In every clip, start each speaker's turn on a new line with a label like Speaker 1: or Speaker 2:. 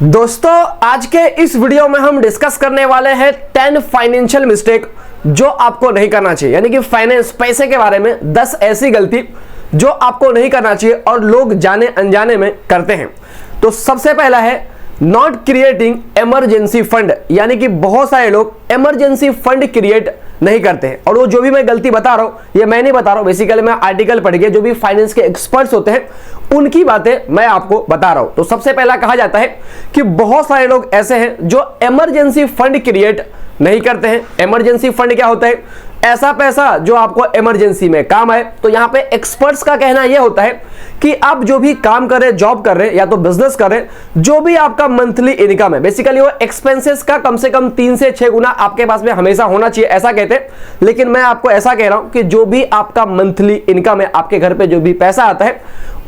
Speaker 1: दोस्तों आज के इस वीडियो में हम डिस्कस करने वाले हैं 10 फाइनेंशियल मिस्टेक जो आपको नहीं करना चाहिए। यानी कि फाइनेंस पैसे के बारे में 10 ऐसी गलती जो आपको नहीं करना चाहिए और लोग जाने अनजाने में करते हैं। तो सबसे पहला है नॉट क्रिएटिंग इमरजेंसी फंड। यानी कि बहुत सारे लोग इमरजेंसी फंड क्रिएट नहीं करते हैं। और वो जो भी मैं गलती बता रहा हूं ये मैं नहीं बता रहा हूं, बेसिकली मैं आर्टिकल पढ़ के जो भी फाइनेंस के एक्सपर्ट्स होते हैं उनकी बातें मैं आपको बता रहा हूं। तो सबसे पहला कहा जाता है कि बहुत सारे लोग ऐसे हैं जो इमरजेंसी फंड क्रिएट नहीं करते हैं। इमरजेंसी फंड क्या होता है? ऐसा पैसा जो आपको इमरजेंसी में काम आए। तो यहां पे एक्सपर्ट्स का कहना यह होता है कि आप जो भी काम कर रहे, जॉब कर रहे या तो बिजनेस कर रहे, जो भी आपका मंथली इनकम है बेसिकली वो एक्सपेंसेस का कम से कम 3 से 6 गुना आपके पास में हमेशा होना चाहिए, ऐसा कहते हैं। लेकिन मैं आपको ऐसा कह रहा हूं कि जो भी आपका मंथली इनकम है, आपके घर पे जो भी पैसा आता है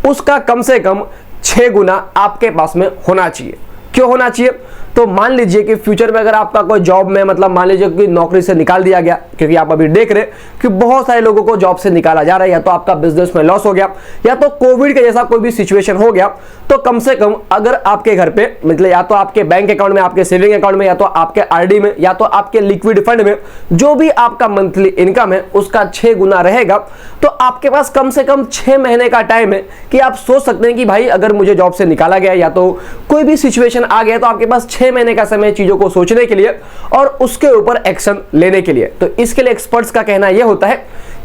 Speaker 1: उसका कम से कम 6 गुना आपके पास में होना चाहिए। क्यों होना चाहिए? तो मान लीजिए कि फ्यूचर में अगर आपका कोई जॉब में मतलब मान लीजिए कि नौकरी से निकाल दिया गया, क्योंकि आप अभी देख रहे कि बहुत सारे लोगों को जॉब से निकाला जा रहा है, या तो आपका बिजनेस में लॉस हो गया या तो कोविड के जैसा कोई भी सिचुएशन हो गया, तो कम से कम अगर आपके घर पे मतलब या तो आपके बैंक अकाउंट में, आपके सेविंग अकाउंट में, या तो आपके आरडी में, या तो आपके लिक्विड फंड में जो भी आपका मंथली इनकम है उसका 6 गुना रहेगा। तो आपके पास कम से कम 6 महीने का टाइम है कि आप सोच सकते हैं कि भाई अगर मुझे जॉब से निकाला गया या तो कोई भी सिचुएशन आ गया तो आपके पास 6 महीने का समय चीजों को सोचने के लिए और उसके ऊपर एक्शन लेने के लिए। तो इसके लिए एक्सपर्ट्स का कहना यह होता है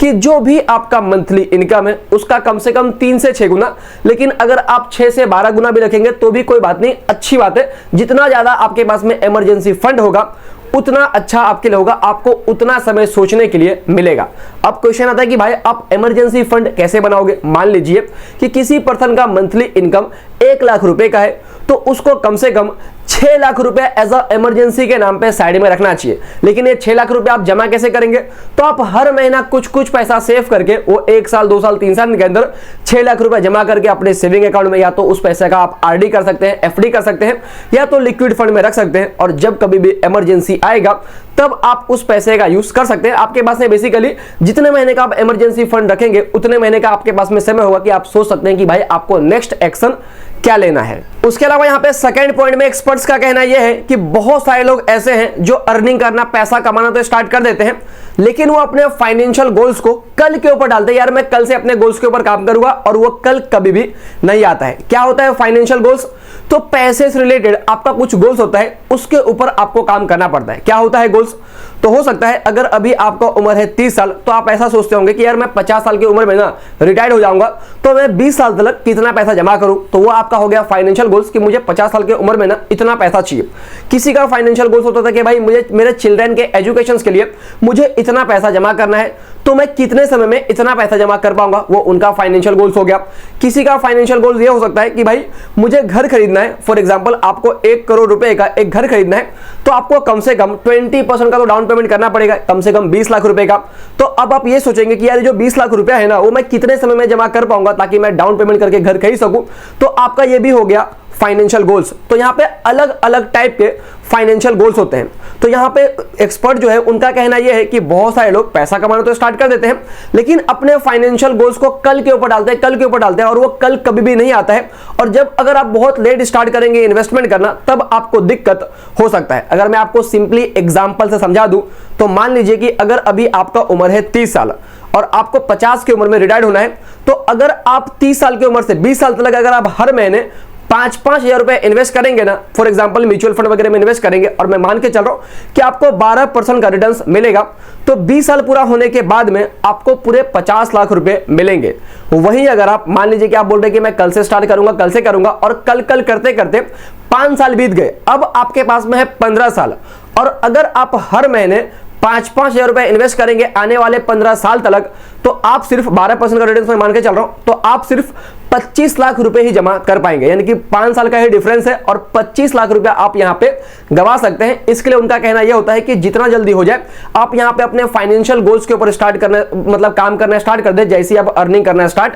Speaker 1: कि जो भी आपका मंथली इनकम है उसका कम से कम 3 से 6 गुना, लेकिन अगर आप 6 से 12 गुना भी रखेंगे तो भी कोई बात नहीं, अच्छी बात है। जितना ज्यादा आपके पास में इमरजेंसी फंड होगा उतना अच्छा आपके लिए होगा, आपको उतना समय सोचने के लिए मिलेगा। अब क्वेश्चन आता है कि भाई आप इमरजेंसी फंड कैसे बनाओगे? मान लीजिए कि किसी पर्सन का मंथली इनकम 1 लाख रुपए का है तो उसको कम से कम 6 लाख रुपए एज अ इमरजेंसी के नाम पे साइड में रखना चाहिए। लेकिन ये 6 लाख रुपए आप जमा कैसे करेंगे? तो आप हर महीना कुछ कुछ पैसा सेव करके वो 1 साल 2 साल 3 साल के अंदर 6 लाख रुपए जमा करके अपने सेविंग अकाउंट में या तो उस पैसे का आप आरडी कर सकते हैं, एफडी कर सकते हैं, या तो लिक्विड फंड में रख सकते हैं। और जब कभी भी इमरजेंसी आएगा तब आप उस पैसे का यूज कर सकते हैं। आपके पास में बेसिकली जितने महीने का आप इमरजेंसी फंड रखेंगे उतने महीने का आपके पास में समय होगा कि आप सोच सकते हैं कि भाई आपको नेक्स्ट एक्शन क्या लेना है। उसके अलावा यहाँ पे सेकंड पॉइंट में एक्सपर्ट्स का कहना यह है कि बहुत सारे लोग ऐसे हैं जो अर्निंग करना, पैसा कमाना तो स्टार्ट कर देते हैं, लेकिन वो अपने फाइनेंशियल गोल्स को कल के ऊपर डालते हैं। यार मैं कल से अपने गोल्स के ऊपर काम करूंगा, और वो कल कभी भी नहीं आता है। क्या होता है फाइनेंशियल गोल्स? तो पैसे से रिलेटेड आपका कुछ गोल्स होता है, उसके ऊपर आपको काम करना पड़ता है। क्या होता है गोल्स? तो हो सकता है अगर अभी आपका उम्र है 30 साल तो आप ऐसा सोचते होंगे कि यार मैं 50 साल की उम्र में ना रिटायर्ड हो जाऊंगा, तो मैं 20 साल तक कितना पैसा जमा करूं। तो वो आपका हो गया फाइनेंशियल गोल्स कि मुझे 50 साल की उम्र में ना इतना पैसा चाहिए। किसी का फाइनेंशियल गोल्स होता था कि भाई मुझे मेरे चिल्ड्रन के एजुकेशन के लिए मुझे इतना पैसा जमा करना है, तो मैं कितने समय में इतना पैसा जमा कर पाऊंगा, वो उनका फाइनेंशियल गोल्स हो गया। किसी का फाइनेंशियल गोल्स ये हो सकता है कि भाई मुझे घर खरीदना है। फॉर एग्जांपल आपको 1 करोड़ रुपए का एक घर खरीदना है, तो आपको कम से कम 20% का तो डाउन पेमेंट करना पड़ेगा, कम से कम 20 लाख रुपए का। तो अब आप ये सोचेंगे कि यार जो 20 लाख रुपया है ना वो मैं कितने समय में जमा कर पाऊंगा ताकि मैं डाउन पेमेंट करके घर खरीद सकूं। तो आपका ये भी हो गया फाइनेंशियल गोल्स। तो यहाँ पे अलग अलग टाइप के फाइनेंशियल गोल्स होते हैं। तो यहाँ पे एक्सपर्ट जो है उनका कहना यह है कि बहुत सारे लोग पैसा कमाना तो स्टार्ट कर देते हैं, लेकिन अपने फाइनेंशियल गोल्स को कल के ऊपर डालते हैं, कल के ऊपर डालते हैं, और वो कल कभी भी नहीं आता है। और जब अगर आप बहुत लेट स्टार्ट करेंगे इन्वेस्टमेंट करना तब आपको दिक्कत हो सकता है। अगर मैं आपको सिंपली एग्जाम्पल से समझा दूं तो मान लीजिए कि अगर अभी आपका उम्र है 30 साल और आपको 50 की उम्र में रिटायर्ड होना है, तो अगर आप 30 साल की उम्र से 20 साल तक अगर आप हर महीने 5-5 हजार रुपए इन्वेस्ट करेंगे ना, फॉर एग्जांपल म्यूचुअल फंड वगैरह में इन्वेस्ट करेंगे, और मैं मान के चल रहा हूं कि आपको 12% का रिटर्न मिलेगा, तो 20 साल पूरा होने के बाद में आपको पूरे 50 लाख रुपए मिलेंगे। वहीं अगर आप मान लीजिए कि आप बोल रहे कि मैं कल से स्टार्ट करूंगा, कल से करूंगा, और कल कल करते करते 5 साल बीत गए, अब आपके पास में है 15 साल, और अगर आप हर महीने 5-5 हजार रुपए इन्वेस्ट करेंगे आने वाले 15 साल तक, तो आप सिर्फ 12% का रिटर्न में मान के चल रहा हूं, तो आप सिर्फ 25 लाख रुपए ही जमा कर पाएंगे। यानी कि 5 साल का ही डिफरेंस है और 25 लाख रुपए आप यहां पे गवा सकते हैं। इसके लिए उनका कहना यह होता है कि जितना जल्दी हो जाए आप यहां पे अपने फाइनेंशियल गोल्स के ऊपर स्टार्ट करना मतलब काम करना स्टार्ट कर दे, जैसे आप अर्निंग करना स्टार्ट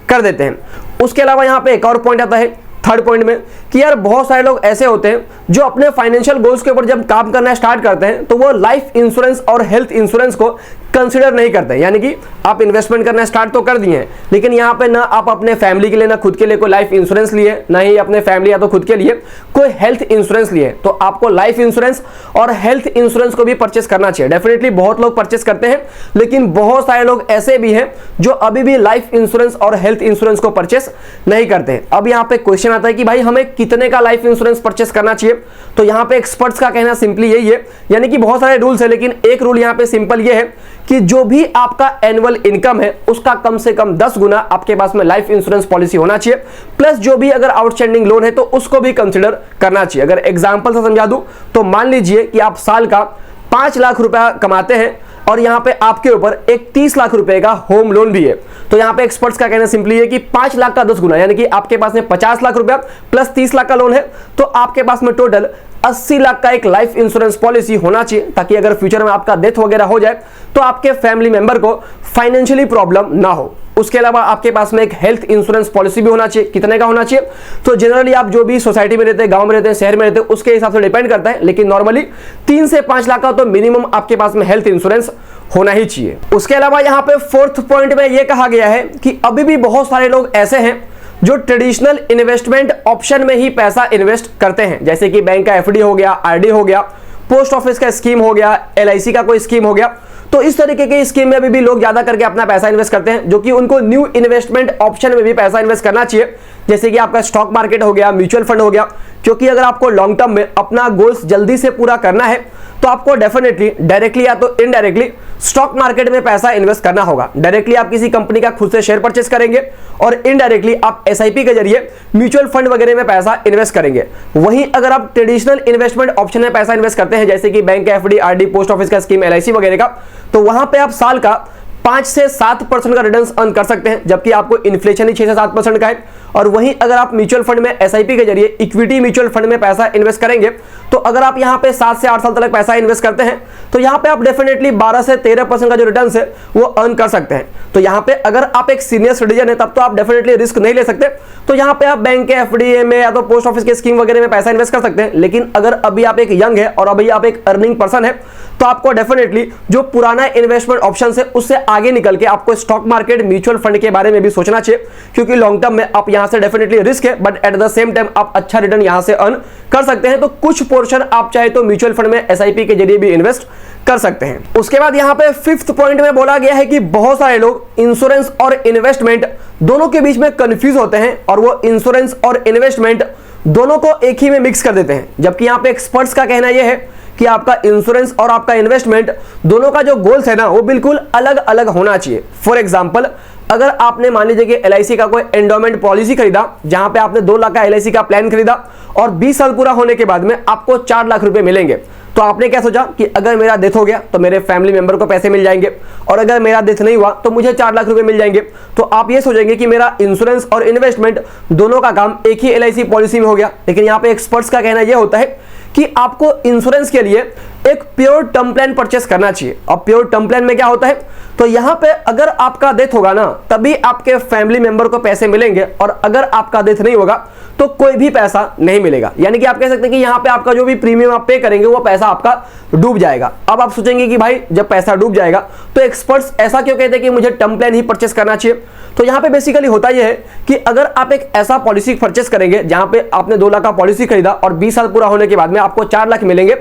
Speaker 1: कर देते हैं। उसके अलावा यहां पे एक और पॉइंट आता है थर्ड पॉइंट में कि यार बहुत सारे लोग ऐसे होते हैं जो अपने फाइनेंशियल गोल्स के ऊपर जब काम करना स्टार्ट करते हैं तो वो लाइफ इंश्योरेंस और हेल्थ इंश्योरेंस को कंसिडर नहीं करते। यानी कि आप इन्वेस्टमेंट करना स्टार्ट तो कर दिए हैं, लेकिन यहाँ पे ना आप अपने फैमिली के लिए ना खुद के लिए कोई लाइफ इंश्योरेंस लिए, ना ही अपने फैमिली या तो खुद के लिए कोई हेल्थ इंश्योरेंस लिए। तो आपको लाइफ इंश्योरेंस और हेल्थ इंश्योरेंस को भी परचेस करना चाहिए। डेफिनेटली बहुत लोग परचेस करते हैं, लेकिन बहुत सारे लोग ऐसे भी हैं जो अभी भी लाइफ इंश्योरेंस और हेल्थ इंश्योरेंस को परचेस नहीं करते हैं। अब यहाँ पे क्वेश्चन आता है कि भाई हमें कितने का लाइफ इंश्योरेंस परचेस करना चाहिए। तो यहाँ पे एक्सपर्ट्स का कहना सिंपली यही है, यानी कि बहुत सारे रूल्स है, लेकिन एक रूल यहाँ पे सिंपल ये है कि जो भी आपका एनुअल इनकम है उसका कम से कम 10 गुना आपके पास में लाइफ इंश्योरेंस पॉलिसी होना चाहिए। प्लस जो भी अगर आउटस्टैंडिंग लोन है तो उसको भी कंसिडर करना चाहिए। अगर एग्जांपल से समझा दूं तो मान लीजिए कि आप साल का 5 लाख रुपया कमाते हैं और यहाँ पे आपके ऊपर एक 30 लाख रुपए का होम लोन भी है। तो यहाँ पे एक्सपर्ट्स का कहना सिंपली है कि 5 लाख का 10 गुना, यानी कि आपके पास में 50 लाख रुपया प्लस 30 लाख का लोन है, तो आपके पास में टोटल 80 लाख का एक लाइफ इंश्योरेंस पॉलिसी होना चाहिए, ताकि अगर फ्यूचर में आपका डेथ वगैरह हो जाए तो आपके फैमिली मेंबर को फाइनेंशियली प्रॉब्लम ना हो। उसके अलावा आपके पास में एक हेल्थ इंश्योरेंस पॉलिसी भी होना चाहिए। कितने का होना चाहिए? तो जनरली आप जो भी सोसाइटी में रहते हैं, गांव में रहते हैं, शहर में रहते हैं, उसके हिसाब से डिपेंड करता है, लेकिन नॉर्मली 3 से 5 लाख का तो मिनिमम आपके पास में हेल्थ इंश्योरेंस होना ही चाहिए। उसके अलावा यहाँ पे 4th पॉइंट में यह कहा गया है कि अभी भी बहुत सारे लोग ऐसे हैं जो ट्रेडिशनल इन्वेस्टमेंट ऑप्शन में ही पैसा इन्वेस्ट करते हैं, जैसे कि बैंक का एफडी हो गया, आरडी हो गया, पोस्ट ऑफिस का स्कीम हो गया, एलआईसी का कोई स्कीम हो गया। तो इस तरीके के स्कीम में अभी भी लोग ज्यादा करके अपना पैसा इन्वेस्ट करते हैं, जो कि उनको न्यू इन्वेस्टमेंट ऑप्शन में भी पैसा इन्वेस्ट करना चाहिए, जैसे कि आपका स्टॉक मार्केट हो गया, म्यूचुअल फंड हो गया। क्योंकि अगर आपको लॉन्ग टर्म में अपना गोल्स जल्दी से पूरा करना है तो आपको डेफिनेटली डायरेक्टली या तो इनडायरेक्टली स्टॉक मार्केट में पैसा इन्वेस्ट करना होगा। डायरेक्टली आप किसी कंपनी का खुद से शेयर परचेस करेंगे और इनडायरेक्टली आप एसआईपी के जरिए म्यूचुअल फंड वगैरह में पैसा इन्वेस्ट करेंगे। वहीं अगर आप ट्रेडिशनल इन्वेस्टमेंट ऑप्शन में पैसा इन्वेस्ट करते हैं, जैसे कि बैंक का एफडी, आरडी, पोस्ट ऑफिस का स्कीम, एलआईसी वगैरह का, तो वहां पे आप साल का 5 से 7% का रिटर्न अर्न कर सकते हैं, जबकि आपको इन्फ्लेशन ही 6 से 7% का है। और वहीं अगर आप म्यूचुअल फंड में एसआईपी के जरिए इक्विटी म्यूचुअल फंड में पैसा इन्वेस्ट करेंगे, तो अगर आप यहां पे 7 से 8 साल तक पैसा इन्वेस्ट करते हैं तो यहां पे आप डेफिनेटली 12 से 13% का जो रिटर्न है वो अर्न कर सकते हैं। तो यहां पे अगर आप एक सीनियर सिटीजन है तब तो आप डेफिनेटली रिस्क नहीं ले सकते, तो यहां पे आप बैंक के एफडी में या तो पोस्ट ऑफिस के स्कीम वगैरह में पैसा इन्वेस्ट कर सकते हैं। लेकिन अगर अभी आप एक यंग है और अभी आप एक अर्निंग पर्सन है तो आपको डेफिनेटली जो पुराना इन्वेस्टमेंट ऑप्शन है उससे आगे निकल के आपको स्टॉक मार्केट, म्यूचुअल फंड के बारे में भी सोचना चाहिए, क्योंकि लॉन्ग टर्म में आप यहां से डेफिनेटली रिस्क है, but at the same time आप अच्छा रिटर्न यहां से अर्न कर सकते हैं। तो कुछ पोर्शन आप चाहे तो म्यूचुअल फंड में एसआईपी के जरिए भी इन्वेस्ट कर सकते हैं। उसके बाद यहां पे 5th पॉइंट में बोला गया है कि बहुत सारे लोग इंश्योरेंस और इन्वेस्टमेंट दोनों के बीच में कंफ्यूज होते हैं और वो इंश्योरेंस और इन्वेस्टमेंट दोनों को एक ही में मिक्स कर देते हैं, जबकि यहां पे एक्सपर्ट्स का कहना यह है कि आपका इंश्योरेंस और आपका इन्वेस्टमेंट दोनों का जो गोल्स है ना वो बिल्कुल अलग अलग होना चाहिए। फॉर एग्जांपल, अगर आपने मान लीजिए कि एलआईसी का कोई एंडोमेंट पॉलिसी खरीदा, जहां पे आपने 2 लाख का एलआईसी का प्लान खरीदा और 20 साल पूरा होने के बाद में आपको 4 लाख रुपए मिलेंगे, तो आपने क्या सोचा कि अगर मेरा डेथ हो गया तो मेरे फैमिली मेंबर को पैसे मिल जाएंगे, और अगर मेरा डेथ नहीं हुआ तो मुझे 4 लाख रुपए मिल जाएंगे। तो आप ये सोचेंगे कि मेरा इंश्योरेंस और इन्वेस्टमेंट दोनों का काम एक ही एलआईसी पॉलिसी में हो गया। लेकिन यहाँ पे एक्सपर्ट्स का कहना यह होता है कि आपको इंश्योरेंस के लिए एक प्योर टर्म प्लान परचेस करना चाहिए। और प्योर टर्म प्लान में क्या होता है, तो यहां पे अगर आपका डेथ होगा ना तभी आपके फैमिली मेंबर को पैसे मिलेंगे, और अगर आपका डेथ नहीं होगा तो कोई भी पैसा नहीं मिलेगा। यानी कि आप कह सकते हैं कि यहां पे आपका जो भी प्रीमियम आप पे करेंगे वो पैसा आपका डूब जाएगा। अब आप सोचेंगे कि भाई जब पैसा डूब जाएगा तो एक्सपर्ट्स ऐसा क्यों कहते हैं कि मुझे टर्म प्लान ही परचेस करना चाहिए। तो यहां पे बेसिकली होता यह है कि अगर आप एक ऐसा पॉलिसी परचेस करेंगे जहां पे आपने 2 लाख का पॉलिसी खरीदा और 20 साल पूरा होने के बाद में आपको 4 लाख मिलेंगे,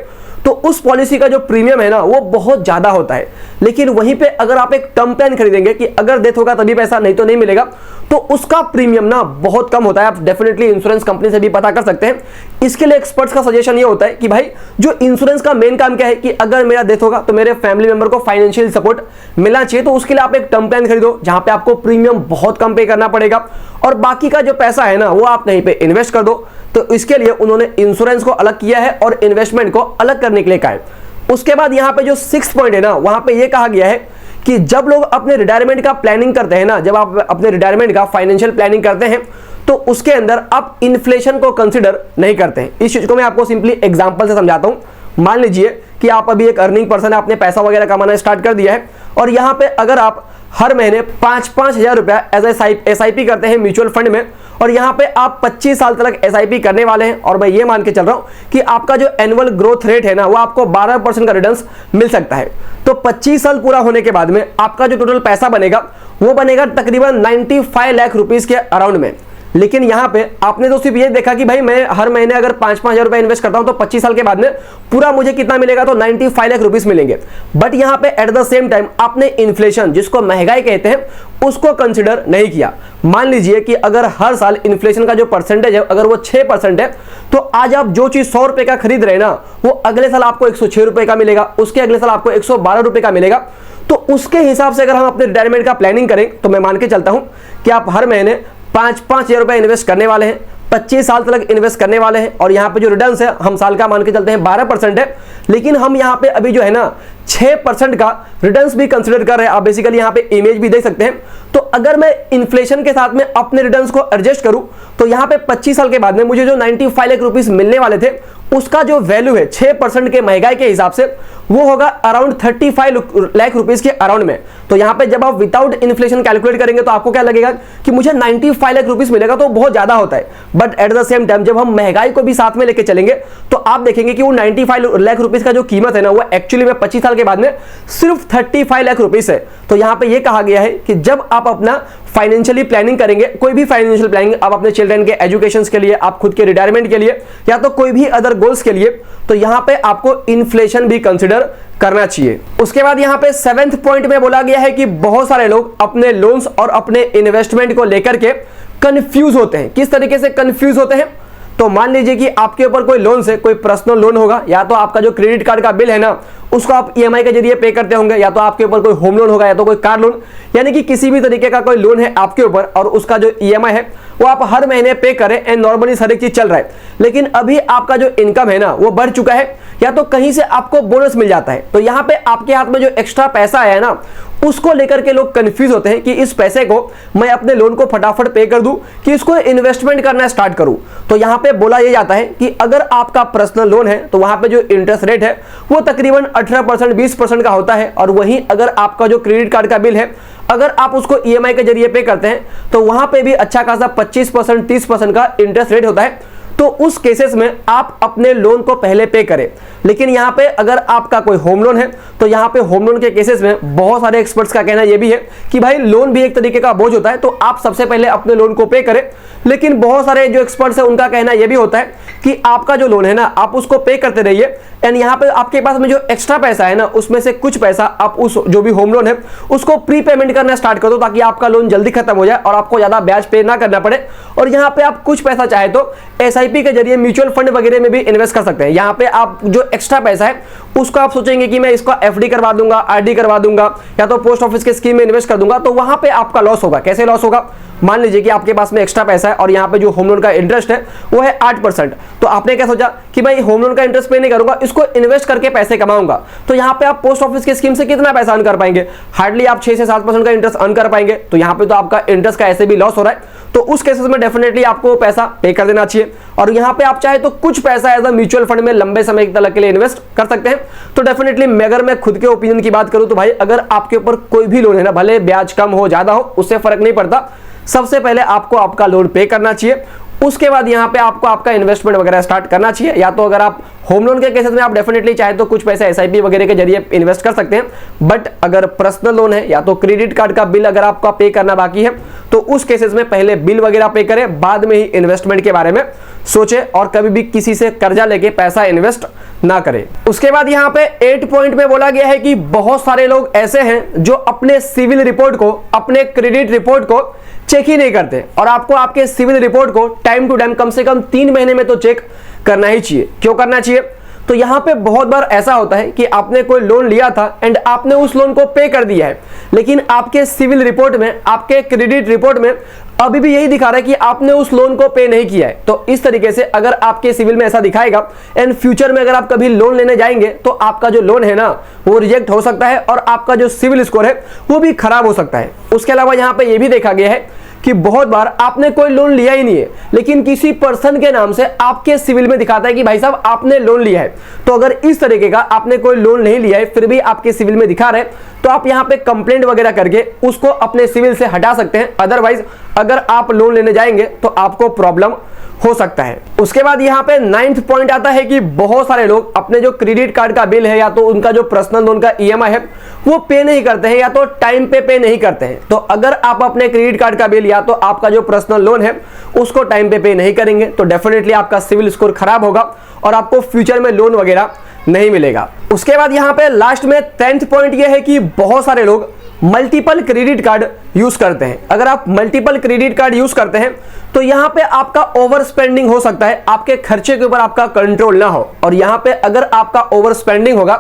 Speaker 1: तो उस पॉलिसी का जो प्रीमियम है ना वो बहुत ज्यादा होता है। लेकिन वहीं पे अगर आप एक टर्म प्लान खरीदेंगे कि अगर डेथ होगा तभी पैसा, नहीं तो नहीं मिलेगा, तो उसका प्रीमियम ना बहुत कम होता है। आप डेफिनेटली इंश्योरेंस कंपनी से भी पता कर सकते हैं। इसके लिए एक्सपर्ट्स का सजेशन ये होता है कि भाई जो इंश्योरेंस का मेन काम क्या है कि अगर मेरा डेथ होगा तो मेरे फैमिली मेंबर को फाइनेंशियल सपोर्ट मिलना चाहिए। तो उसके लिए आप एक टर्म प्लान खरीदो जहां पे आपको प्रीमियम बहुत कम पे करना पड़ेगा, और बाकी का जो पैसा है ना वो आप कहीं पे इन्वेस्ट कर दो। तो इसके लिए उन्होंने इंश्योरेंस को अलग किया है और इन्वेस्टमेंट को अलग करने के लिए कहा है। उसके बाद यहाँ पे जो 6th पॉइंट है ना वहां पे ये कहा गया है कि जब लोग अपने रिटायरमेंट का प्लानिंग करते हैं ना, जब आप अपने रिटायरमेंट का फाइनेंशियल प्लानिंग करते हैं तो उसके अंदर आप इन्फ्लेशन को कंसीडर नहीं करते हैं। इस चीज को मैं आपको सिंपली एग्जांपल से समझाता हूं। मान लीजिए कि आप अभी एक अर्निंग पर्सन है, आपने पैसा वगैरह कमाना स्टार्ट कर दिया है, और यहां पे अगर आप हर महीने 5-5 हजार रुपया एज एसआईपी करते हैं म्यूचुअल फंड में, और यहाँ पे आप 25 साल तक एसआईपी करने वाले हैं, और मैं ये मान के चल रहा हूँ कि आपका जो एनुअल ग्रोथ रेट है ना वो आपको 12% का रिटर्न मिल सकता है। तो 25 साल पूरा होने के बाद में आपका जो टोटल पैसा बनेगा वो बनेगा तकरीबन 95 लाख रुपीस के अराउंड में। लेकिन यहाँ पे आपने तो सिर्फ ये देखा कि भाई मैं हर महीने अगर 5-5 हज़ार रुपए इन्वेस्ट करता हूँ तो 25 साल के बाद में पूरा मुझे कितना मिलेगा, तो 95 लाख रुपीस मिलेंगे। बट यहाँ पे एट द सेम टाइम आपने इन्फ्लेशन, जिसको महंगाई कहते हैं, उसको कंसिडर नहीं किया। मान लीजिए कि अगर हर साल इन्फ्लेशन का जो परसेंटेज है अगर वो 6% है, तो आज आप जो चीज 100 रुपए का खरीद रहे हैं ना वो अगले साल आपको 106 रुपए का मिलेगा, उसके अगले साल आपको 112 रुपए का मिलेगा। तो उसके हिसाब से अगर हम अपने रिटायरमेंट का प्लानिंग करें तो मैं मान के चलता हूं कि आप हर महीने 5-5 हज़ार रुपए इन्वेस्ट करने वाले हैं, 25 साल तक इन्वेस्ट करने वाले हैं, और यहाँ पे जो रिटर्न है हम साल का मान के चलते हैं 12% है। लेकिन हम यहाँ पे अभी जो है ना 6% का रिटर्न्स भी कंसिडर कर रहे हैं। आप बेसिकली यहाँ पे इमेज भी देख सकते हैं। तो अगर मैं इन्फ्लेशन के साथ में अपने रिटर्न्स को एडजस्ट करूं तो यहाँ पे 25 साल के बाद में मुझे जो 95 लाख रुपीस मिलने वाले थे उसका जो वैल्यू है 6% के महंगाई के हिसाब से वो होगा अराउंड 35 लाख रुपीस के अराउंड में। तो यहाँ पे जब आप विदाउट इन्फ्लेशन कैलकुलेट करेंगे तो आपको क्या लगेगा कि मुझे 95 लाख रुपीस मिलेगा, तो बहुत ज्यादा होता है। But at the same time जब हम महंगाई को भी साथ में लेके चलेंगे तो आप देखेंगे कि वो 95 लाख रुपीस का जो कीमत है ना वो एक्चुअली में 25 साल के बाद में सिर्फ 35 लाख रुपीस है। तो यहाँ पे ये कहा गया है कि जब आप अपना फाइनेंशियली प्लानिंग करेंगे, कोई भी फाइनेंशियल प्लानिंग आप अपने चिल्ड्रन के एजुकेशन के लिए, आप खुद के रिटायरमेंट के लिए, या तो कोई भी अदर गोल्स के लिए, तो यहाँ पे आपको इन्फ्लेशन भी कंसिडर करना चाहिए। उसके बाद यहाँ पे 7th पॉइंट में बोला गया है कि बहुत सारे लोग अपने लोन्स और अपने इन्वेस्टमेंट को लेकर के कंफ्यूज होते हैं। किस तरीके से कंफ्यूज होते हैं? तो मान लीजिए कि आपके ऊपर कोई लोन से, कोई पर्सनल लोन होगा, या तो आपका जो क्रेडिट कार्ड का बिल है ना उसको आप ईएमआई के जरिए पे करते होंगे, या तो आपके ऊपर कोई होम लोन होगा, या तो कोई कार लोन, यानी कि किसी भी तरीके का कोई लोन है आपके ऊपर और उसका जो ईएमआई है वो आप हर महीने पे करें एंड नॉर्मली हर एक चीज चल रहा है। लेकिन अभी आपका जो इनकम है ना वो बढ़ चुका है, या तो कहीं से आपको बोनस मिल जाता है, तो यहाँ पे आपके हाथ में जो एक्स्ट्रा पैसा आया है ना उसको लेकर के लोग कंफ्यूज होते हैं कि इस पैसे को मैं अपने लोन को फटाफट पे कर दूं कि इसको इन्वेस्टमेंट करना स्टार्ट करूं। तो यहाँ पे बोला यह जाता है कि अगर आपका पर्सनल लोन है तो वहां पे जो इंटरेस्ट रेट है वो तकरीबन 18% 20% का होता है, और वहीं अगर आपका जो क्रेडिट कार्ड का बिल है अगर आप उसको ईएमआई के जरिए पे करते हैं तो वहां पे भी अच्छा खासा 25% 30% का इंटरेस्ट रेट होता है। तो उस केसेस में आप अपने लोन को पहले पे करें। लेकिन यहाँ पे अगर आपका कोई होम लोन है तो यहाँ पे होम लोन के केसेस में बहुत सारे एक्सपर्ट्स का कहना यह भी है कि भाई लोन भी एक तरीके का बोझ होता है, तो आप सबसे पहले अपने लोन को पे करें। लेकिन बहुत सारे जो एक्सपर्ट्स हैं उनका कहना यह भी होता है कि आपका जो लोन है ना आप उसको पे करते रहिए, एंड यहाँ पे आपके पास में जो एक्स्ट्रा पैसा है ना उसमें से कुछ पैसा आप उस जो भी होम लोन है उसको प्री पेमेंट करना स्टार्ट कर दो, ताकि आपका लोन जल्दी खत्म हो जाए और आपको ज्यादा ब्याज पे ना करना पड़े। और यहाँ पे आप कुछ पैसा चाहे तो एसआईपी के जरिए म्यूचुअल फंड वगैरह में भी इन्वेस्ट कर सकते हैं। यहाँ पे आप जो एक्स्ट्रा पैसा है उसको आप सोचेंगे कि मैं इसको एफडी करवा दूंगा, आरडी करवा दूंगा, या तो पोस्ट ऑफिस के स्कीम में इन्वेस्ट कर दूंगा, तो वहां पे आपका लॉस होगा। कैसे लॉस होगा? मान लीजिए कि आपके पास में एक्स्ट्रा पैसा है और यहाँ पे जो होम लोन का इंटरेस्ट है वो है 8%, तो आपने क्या सोचा कि भाई होम लोन का इंटरेस्ट पे नहीं करूंगा, इसको इन्वेस्ट करके पैसे कमाऊंगा। तो यहाँ पे आप पोस्ट ऑफिस की स्कीम से कितना पैसा अर्न कर पाएंगे? हार्डली आप 6 से 7% का इंटरेस्ट अर्न कर पाएंगे। तो यहाँ पे तो आपका इंटरेस्ट का ऐसे भी लॉस हो रहा है, तो उस केसेस में डेफिनेटली आपको पैसा पे कर देना चाहिए। और यहाँ पे आप चाहे तो कुछ पैसा एज अ म्यूचुअल फंड में लंबे समय तक के लिए इन्वेस्ट कर सकते हैं। तो डेफिनेटली अगर मैं खुद के ओपिनियन की बात करूं तो भाई अगर आपके ऊपर कोई भी लोन है ना, भले ब्याज कम हो ज्यादा हो उससे फर्क नहीं पड़ता, सबसे पहले आपको आपका लोन पे करना चाहिए। उसके बाद यहाँ पे आपको आपका इन्वेस्टमेंट वगैरह स्टार्ट करना चाहिए। या तो अगर आप होम लोन के केसेस में आप डेफिनेटली चाहे तो कुछ पैसे एसआईपी वगैरह के जरिए इन्वेस्ट कर सकते हैं। बट अगर पर्सनल लोन है या तो क्रेडिट कार्ड का बिल अगर आपका पे करना बाकी है तो उस केसेस में पहले बिल वगैरह पे करें, बाद में ही इन्वेस्टमेंट के बारे में सोचे, और कभी भी किसी से कर्जा लेके पैसा इन्वेस्ट ना करें। उसके बाद यहाँ पे 8 पॉइंट में बोला गया है कि बहुत सारे लोग ऐसे हैं जो अपने सिविल रिपोर्ट को, अपने क्रेडिट रिपोर्ट को चेक ही नहीं करते, और आपको आपके सिविल रिपोर्ट को टाइम टू टाइम कम से कम 3 महीने में तो चेक करना ही चाहिए। क्यों करना चाहिए? तो यहाँ पे बहुत बार ऐसा होता है कि आपने कोई लोन लिया था एंड आपने उस लोन को पे कर दिया है, लेकिन आपके सिविल रिपोर्ट में, आपके क्रेडिट रिपोर्ट में अभी भी यही दिखा रहा है कि आपने उस लोन को पे नहीं किया है। तो इस तरीके से अगर आपके सिविल में ऐसा दिखाएगा एंड फ्यूचर में अगर आप कभी लोन लेने जाएंगे तो आपका जो लोन है ना वो रिजेक्ट हो सकता है और आपका जो सिविल स्कोर है वो भी खराब हो सकता है। उसके अलावा यहाँ पे ये भी देखा गया है कि बहुत बार आपने कोई लोन लिया ही नहीं है, लेकिन किसी पर्सन के नाम से आपके सिविल में दिखाता है कि भाई साहब आपने लोन लिया है। तो अगर इस तरीके का आपने कोई लोन नहीं लिया है फिर भी आपके सिविल में दिखा रहे, तो आप यहां पे कंप्लेंट वगैरह करके उसको अपने सिविल से हटा सकते हैं। अदरवाइज अगर आप लोन लेने जाएंगे तो आपको प्रॉब्लम हो सकता है। उसके बाद यहाँ पे 9th पॉइंट आता है कि बहुत सारे लोग अपने जो क्रेडिट कार्ड का बिल है या तो उनका जो पर्सनल लोन का ईएमआई है वो पे नहीं करते हैं या तो टाइम पे नहीं करते हैं। तो अगर आप अपने क्रेडिट कार्ड का बिल या तो आपका जो पर्सनल लोन है उसको टाइम पे नहीं करेंगे तो डेफिनेटली आपका सिविल स्कोर खराब होगा और आपको फ्यूचर में लोन वगैरह नहीं मिलेगा। उसके बाद यहाँ पे लास्ट में 10th पॉइंट ये है कि बहुत सारे लोग मल्टीपल क्रेडिट कार्ड यूज करते हैं। अगर आप मल्टीपल क्रेडिट कार्ड यूज करते हैं तो यहां पे आपका ओवर स्पेंडिंग हो सकता है, आपके खर्चे के ऊपर आपका कंट्रोल ना हो, और यहां पे अगर आपका ओवर स्पेंडिंग होगा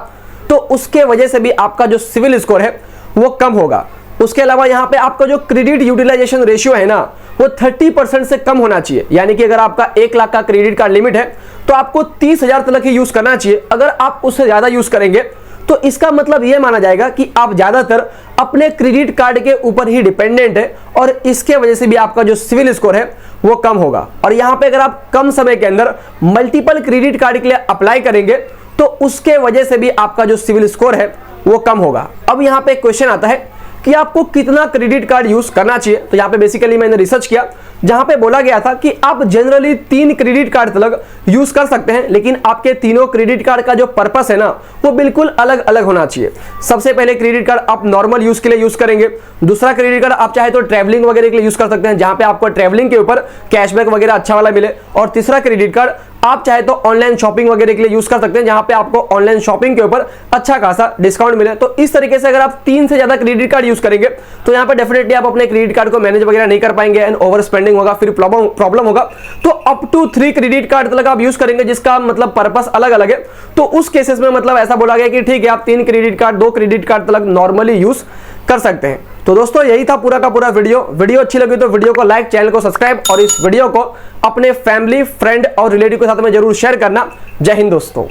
Speaker 1: तो उसके वजह से भी आपका जो सिविल स्कोर है वो कम होगा। उसके अलावा यहां पे आपका जो क्रेडिट यूटिलाइजेशन रेशियो है ना वो 30% से कम होना चाहिए। यानी कि अगर आपका 1 लाख का क्रेडिट कार्ड लिमिट है तो आपको 30,000 तक ही यूज करना चाहिए। अगर आप उससे ज्यादा यूज करेंगे तो इसका मतलब यह माना जाएगा कि आप ज्यादातर अपने क्रेडिट कार्ड के ऊपर ही डिपेंडेंट है और इसके वजह से भी आपका जो सिविल स्कोर है वो कम होगा। और यहां पे अगर आप कम समय के अंदर मल्टीपल क्रेडिट कार्ड के लिए अप्लाई करेंगे तो उसके वजह से भी आपका जो सिविल स्कोर है वो कम होगा। अब यहां पे क्वेश्चन आता है कि आपको कितना क्रेडिट कार्ड यूज करना चाहिए। तो यहां पे बेसिकली मैंने रिसर्च किया जहां पे बोला गया था कि आप जनरली 3 क्रेडिट कार्ड तक यूज कर सकते हैं, लेकिन आपके तीनों क्रेडिट कार्ड का जो पर्पस है ना वो बिल्कुल अलग अलग होना चाहिए। सबसे पहले क्रेडिट कार्ड आप नॉर्मल यूज के लिए यूज करेंगे। दूसरा क्रेडिट कार्ड आप चाहे तो ट्रैवलिंग वगैरह के लिए यूज कर सकते हैं जहां पे आपको ट्रैवलिंग के ऊपर कैशबैक वगैरह अच्छा वाला मिले। और तीसरा क्रेडिट कार्ड आप चाहे तो ऑनलाइन शॉपिंग वगैरह के लिए यूज कर सकते हैं जहां पे आपको ऑनलाइन शॉपिंग के ऊपर अच्छा खासा डिस्काउंट मिले। तो इस तरीके से अगर आप 3 से ज्यादा क्रेडिट कार्ड यूज करेंगे तो यहां पे डेफिनेटली आप अपने क्रेडिट कार्ड को मैनेज वगैरह नहीं कर पाएंगे एंड ओवर स्पेंडिंग होगा, फिर प्रॉब्लम होगा। तो अप टू 3 क्रेडिट कार्ड तक आप यूज करेंगे जिसका मतलब पर्पस अलग अलग है। तो उस केसेस में मतलब ऐसा बोला गया कि ठीक है आप 3 क्रेडिट कार्ड 2 क्रेडिट कार्ड तक नॉर्मली यूज कर सकते हैं। तो दोस्तों यही था पूरा का पूरा वीडियो अच्छी लगी तो वीडियो को लाइक, चैनल को सब्सक्राइब और इस वीडियो को अपने फैमिली, फ्रेंड और रिलेटिव के साथ में जरूर शेयर करना। जय हिंद दोस्तों।